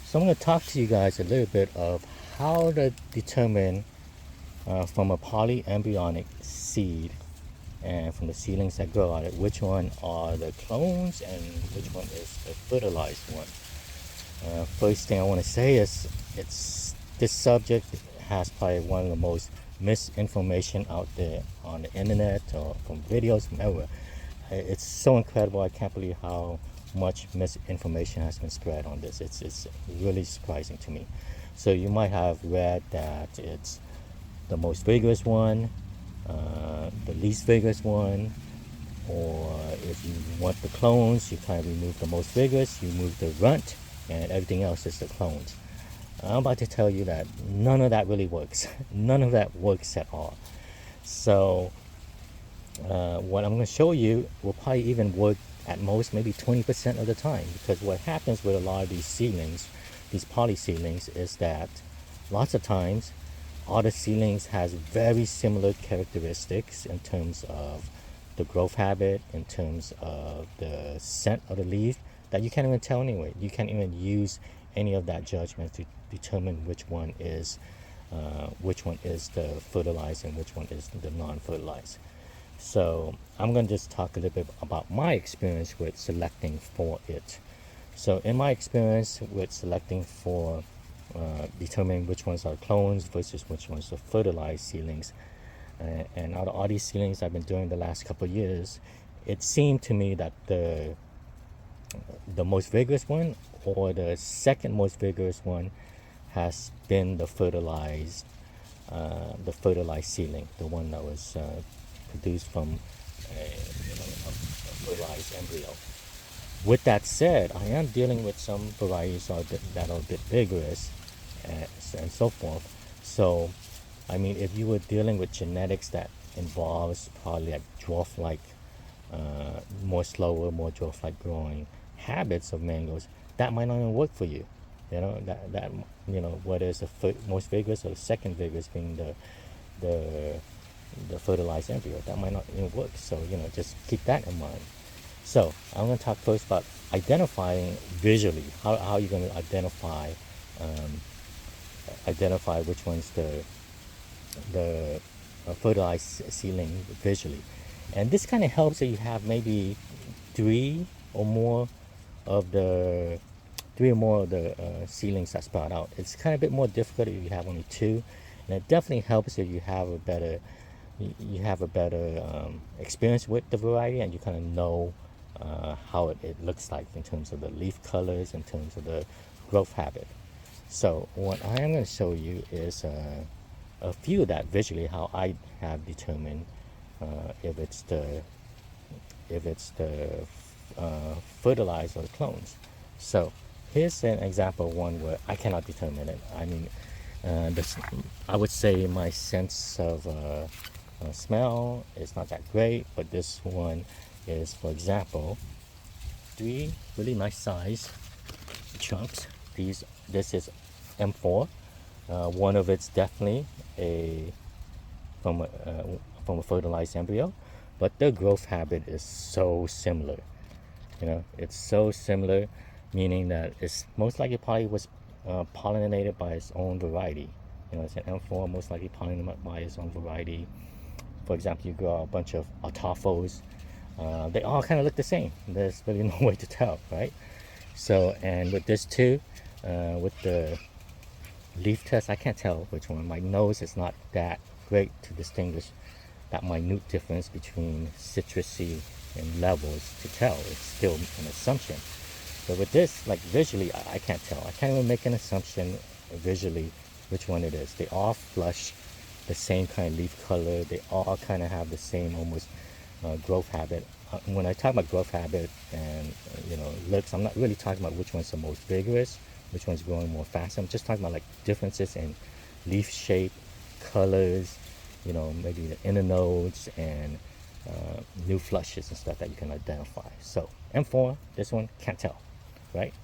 So I'm going to talk to you guys a little bit of how to determine from a polyembryonic seed and from the seedlings that grow out of it, which one are the clones and which one is the fertilized one. First thing I want to say is this subject has probably one of the most misinformation out there on the internet or from videos from everywhere. It's so incredible. I can't believe how much misinformation has been spread on this. It's really surprising to me. So you might have read that it's the most vigorous one, the least vigorous one, or if you want the clones, you kind of remove the most vigorous, you remove the runt, and everything else is the clones. I'm about to tell you that none of that really works. None of that works at all. So what I'm going to show you will probably even work at most maybe 20% of the time, because what happens with a lot of these seedlings, these poly seedlings, is that lots of times all the seedlings has very similar characteristics in terms of the growth habit, in terms of the scent of the leaf, that you can't even tell anyway. You can't even use any of that judgment to determine which one is the fertilized and which one is the non-fertilized. So I'm going to just talk a little bit about my experience with selecting for it. So in my experience with selecting for determining which ones are clones versus which ones are fertilized seedlings, and out of all these seedlings I've been doing the last couple of years, it seemed to me that the most vigorous one or the second most vigorous one has been the fertilized seedling, the one that was produced from a fertilized embryo. With that said, I am dealing with some varieties that are a bit vigorous and so forth. So, I mean, if you were dealing with genetics that involves probably like dwarf-like, more slower, more dwarf-like growing habits of mangoes, that might not even work for you. That whether it's the most vigorous or the second vigorous being the fertilized embryo, that might not even work. So just keep that in mind. So I'm going to talk first about identifying visually. How you're going to identify which one's the fertilized seedling visually. And this kind of helps that you have maybe three or more of the seedlings that sprout out. It's kind of a bit more difficult if you have only two, and it definitely helps if you have a better experience with the variety, and you kind of know how it looks like in terms of the leaf colors, in terms of the growth habit. So what I am going to show you is a few of that visually, how I have determined if it's the fertilized or the clones. So here's an example of one where I cannot determine it. I mean, I would say my sense of smell is not that great, but this one is, for example, three really nice size chunks. This is M4. One of it's definitely from a fertilized embryo, but the growth habit is so similar. It's so similar, meaning that it's most likely probably was pollinated by its own variety. It's an M4, most likely pollinated by its own variety. For example, you grow a bunch of autophos. They all kind of look the same. There's really no way to tell, right? So, and with this too, with the leaf test, I can't tell which one. My nose is not that great to distinguish that minute difference between citrusy and levels to tell. It's still an assumption. But with this, like visually, I can't tell. I can't even make an assumption visually which one it is. They all flush the same kind of leaf color. They all kind of have the same almost growth habit. When I talk about growth habit and looks, I'm not really talking about which one's the most vigorous, which one's growing more fast. I'm just talking about like differences in leaf shape, colors, maybe the inner nodes and new flushes and stuff that you can identify. So M4, this one can't tell, right?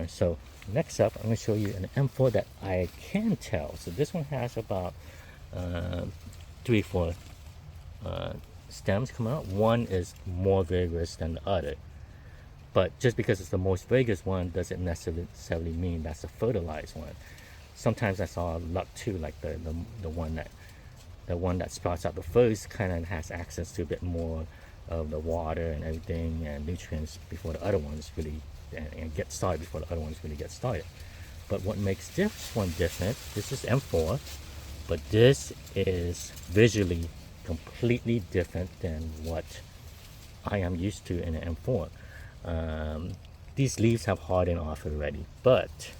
So next up, I'm going to show you an M4 that I can tell. So this one has about 3-4 stems come out. One is more vigorous than the other. But just because it's the most vigorous one doesn't necessarily mean that's a fertilized one. Sometimes I saw luck too, like the one that sprouts out the first kind of has access to a bit more of the water and everything and nutrients before the other ones really and get started before the other ones really get started. But what makes this one different, this is M4, but this is visually completely different than what I am used to in an M4. These leaves have hardened off already, but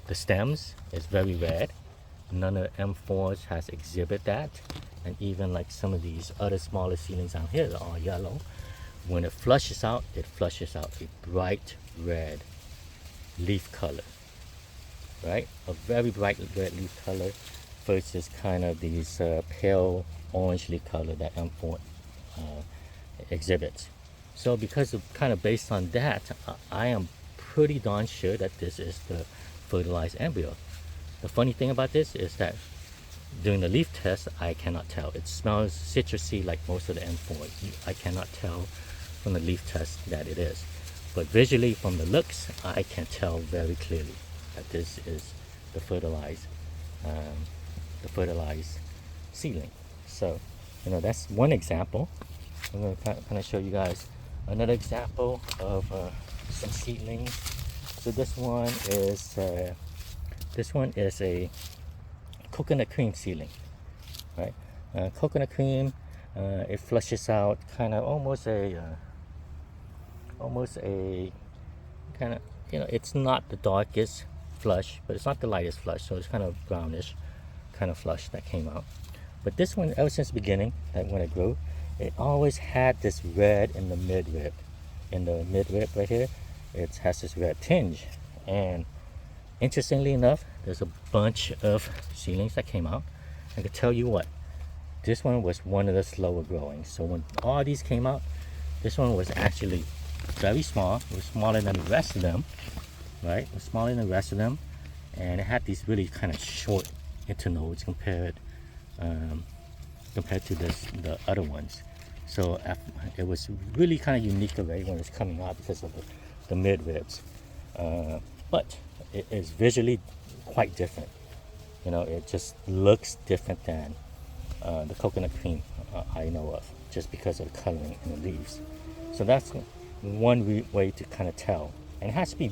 the stems is very red. None of the M4s has exhibit that, and even like some of these other smaller seedlings out here are yellow. When it flushes out a bright red leaf color, right? A very bright red leaf color versus kind of these pale orange leaf color that M4 exhibits. So because of kind of based on that, I am pretty darn sure that this is the fertilized embryo. The funny thing about this is that during the leaf test, I cannot tell. It smells citrusy like most of the M4. I cannot tell from the leaf test that it is. But visually, from the looks, I can tell very clearly that this is the fertilized seedling. So, that's one example. I'm going to kind of show you guys another example of some seedlings. So this one is a coconut cream seedling, right? Coconut cream, it flushes out kind of almost a kind of, it's not the darkest flush, but it's not the lightest flush, so it's kind of brownish kind of flush that came out. But this one, ever since the beginning, that when it grew, it always had this red in the midrib. In the midrib right here, it has this red tinge. And interestingly enough, there's a bunch of seedlings that came out. I can tell you what, this one was one of the slower growing. So when all these came out, this one was actually very small. It was smaller than the rest of them, right? It was smaller than the rest of them. And it had these really kind of short internodes compared to the other ones. So it was really kind of unique already when it was coming out because of the midribs. But it is visually quite different. It just looks different than the coconut cream I know of, just because of the coloring in the leaves. So that's one way to kind of tell. And it has to be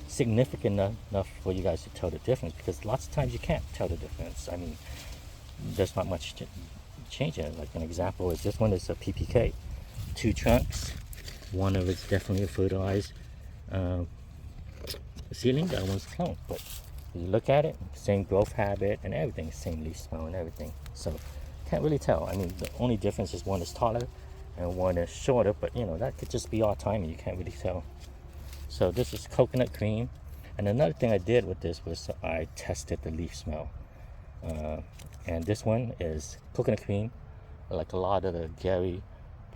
significant enough for you guys to tell the difference, because lots of times you can't tell the difference. I mean, there's not much change in it. Like an example is this one is a PPK. 2 trunks. One of it's definitely a fertilized seedling, the other one's clone. But you look at it, same growth habit and everything, same leaf smell and everything. So can't really tell. I mean, the only difference is one is taller and one is shorter, but that could just be our timing. You can't really tell. So this is coconut cream. And another thing I did with this was I tested the leaf smell. And this one is coconut cream. Like a lot of the Gary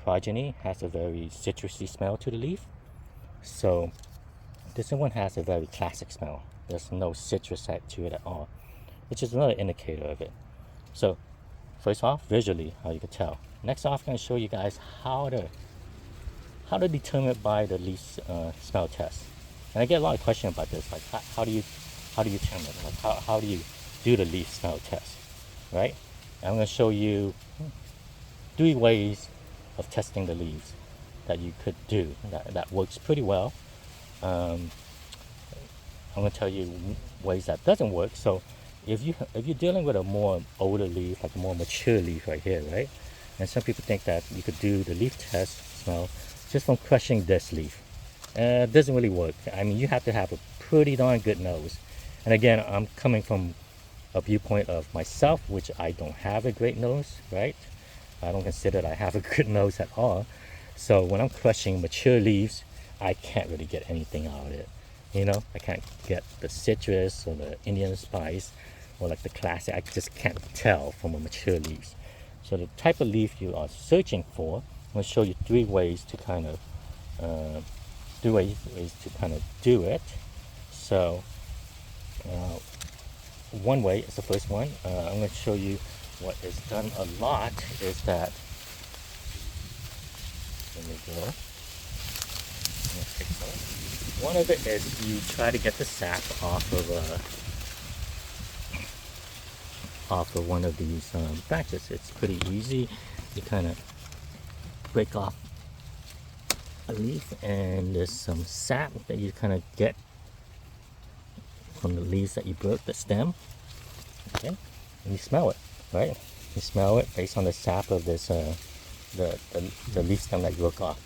progeny has a very citrusy smell to the leaf. So this one has a very classic smell. There's no citrus to it at all, which is another indicator of it. So first off, visually, how you can tell. Next off, I'm going to show you guys how to determine by the leaf smell test. And I get a lot of questions about this, like how do you determine, like how do you do the leaf smell test, right? And I'm going to show you 3 ways of testing the leaves that you could do that works pretty well. I'm going to tell you ways that doesn't work. So if you're dealing with a more older leaf, like a more mature leaf right here, right? And some people think that you could do the leaf test smell just from crushing this leaf. It doesn't really work. I mean, you have to have a pretty darn good nose. And again, I'm coming from a viewpoint of myself, which I don't have a great nose, right? I don't consider that I have a good nose at all. So when I'm crushing mature leaves, I can't really get anything out of it. I can't get the citrus or the Indian spice or like the classic. I just can't tell from a mature leaf. So the type of leaf you are searching for, I'm going to show you 3 ways to kind of do it. So one way is the first one. I'm going to show you what is done a lot is that, let me go. Okay, so one of it is you try to get the sap off of one of these branches. It's pretty easy. You kind of break off a leaf, and there's some sap that you kind of get from the leaves that you broke, the stem. Okay, and you smell it, right? You smell it based on the sap of this the leaf stem that you broke off.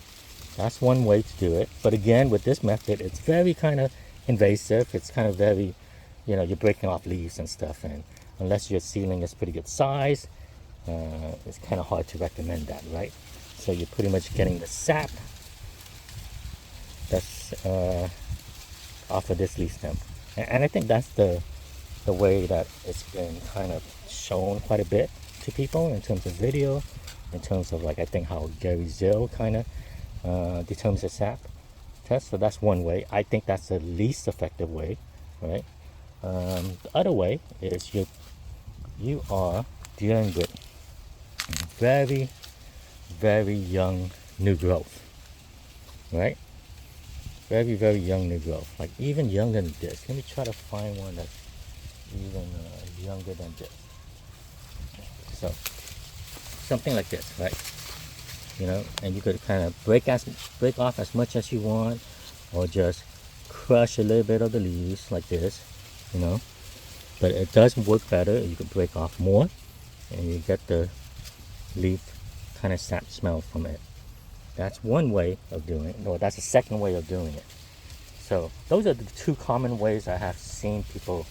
That's one way to do it. But again, with this method, it's very kind of invasive. It's kind of very, you know, you're breaking off leaves and stuff, and unless your seedling is pretty good size, it's kind of hard to recommend that, right? So you're pretty much getting the sap that's off of this leaf stem, and I think that's the way that it's been kind of shown quite a bit to people in terms of video, in terms of like I think how Gary Zill kind of determines the sap test. So that's one way. I think that's the least effective way, right? The other way is you are dealing with very, very young new growth, right? Very, very young new growth, like even younger than this. Let me try to find one that's even younger than this. So something like this, right? You know, and you could kind of break off as much as you want, or just crush a little bit of the leaves like this, you know. But it does work better. You can break off more, and you get the leaf kind of sap smell from it. That's one way of doing it. No, that's the second way of doing it. So those are the two common ways I have seen people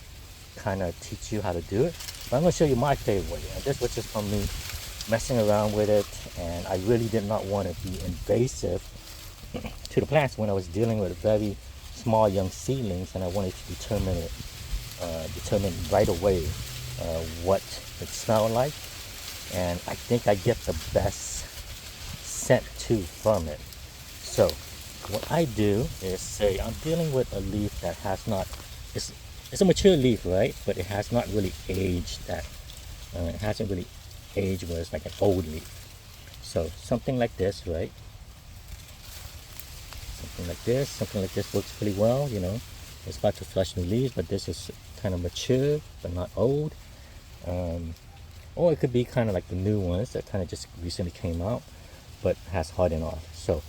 kind of teach you how to do it. But I'm going to show you my favorite way. And this was just from me messing around with it, and I really did not want to be invasive to the plants when I was dealing with very small young seedlings, and I wanted to determine right away what it smelled like, and I think I get the best scent too from it. So what I do is say I'm dealing with a leaf that has not, it's a mature leaf, right? But it has not really aged that, it hasn't really aged where it's like an old leaf. So something like this, right? Something like this works pretty well, you know. It's about to flush new leaves, but this is kind of mature but not old. Or it could be kind of like the new ones that kind of just recently came out but has hardened off. So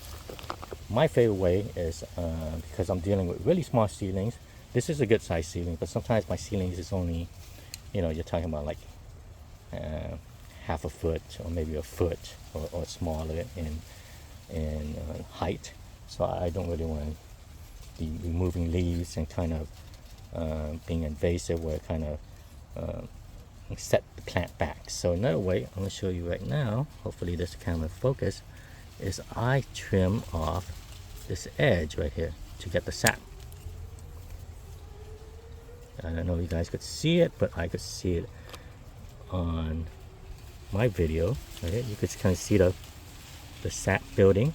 my favorite way is, because I'm dealing with really small seedlings, this is a good size seedling, but sometimes my seedlings is only, you know, you're talking about like half a foot or maybe a foot or smaller in height. So I don't really want to be removing leaves and kind of being invasive where it kind of set the plant back. So another way I'm going to show you right now, hopefully this camera focus, is I trim off this edge right here to get the sap. I don't know if you guys could see it, but I could see it on my video. Right? You could kind of see the sap building.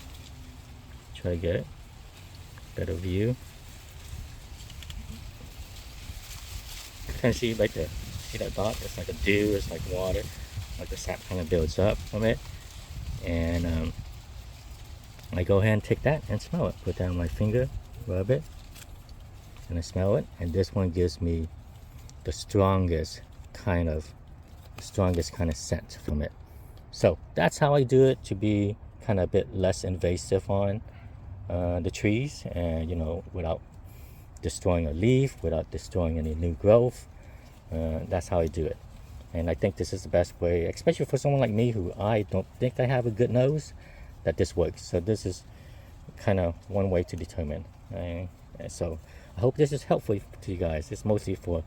Try to get it better view. You can kind of see it right there. See that dot? It's like a dew. It's like water. Like the sap kind of builds up from it. And I go ahead and take that and smell it. Put down my finger, rub it, and I smell it. And this one gives me the strongest kind of scent from it. So that's how I do it, to be kind of a bit less invasive on the trees, and you know, without destroying a leaf, without destroying any new growth. That's how I do it, and I think this is the best way, especially for someone like me who I don't think I have a good nose, that this works. So this is kind of one way to determine. And so I hope this is helpful to you guys. It's mostly for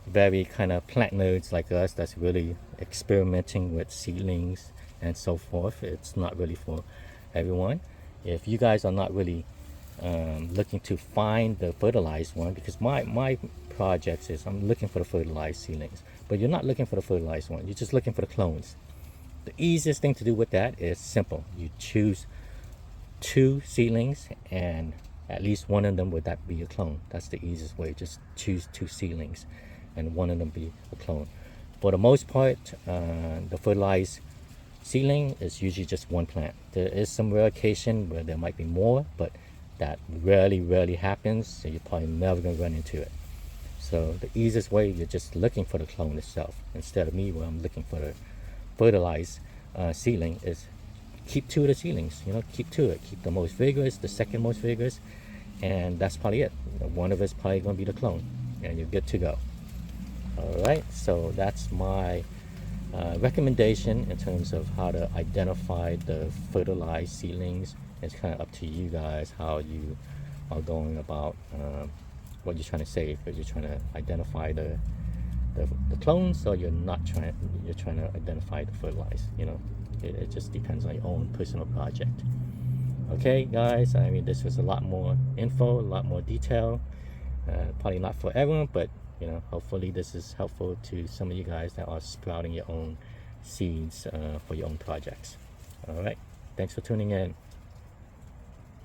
very kind of plant nerds like us that's really experimenting with seedlings and so forth. It's not really for everyone. If you guys are not really looking to find the fertilized one, because my projects is I'm looking for the fertilized seedlings, but you're not looking for the fertilized one, you're just looking for the clones. The easiest thing to do with that is simple. You choose 2 seedlings, and at least one of them would that be a clone. That's the easiest way. Just choose 2 seedlings and one of them be a clone. For the most part, the fertilized seedling is usually just one plant. There is some rare occasion where there might be more, but that rarely happens, so you're probably never gonna run into it. So the easiest way, you're just looking for the clone itself instead of me where I'm looking for the fertilized seedling, is keep two of the seedlings, keep to it. Keep the most vigorous, the second most vigorous, and that's probably it. One of it's probably gonna be the clone, and you're good to go. All right, so that's my recommendation in terms of how to identify the fertilized seedlings. It's kind of up to you guys how you are going about what you're trying to say, because you're trying to identify the clones, or you're not trying. You're trying to identify the fertilized. It just depends on your own personal project. Okay, guys. I mean, this was a lot more info, a lot more detail. Probably not for everyone, but hopefully this is helpful to some of you guys that are sprouting your own seeds for your own projects. All right. Thanks for tuning in.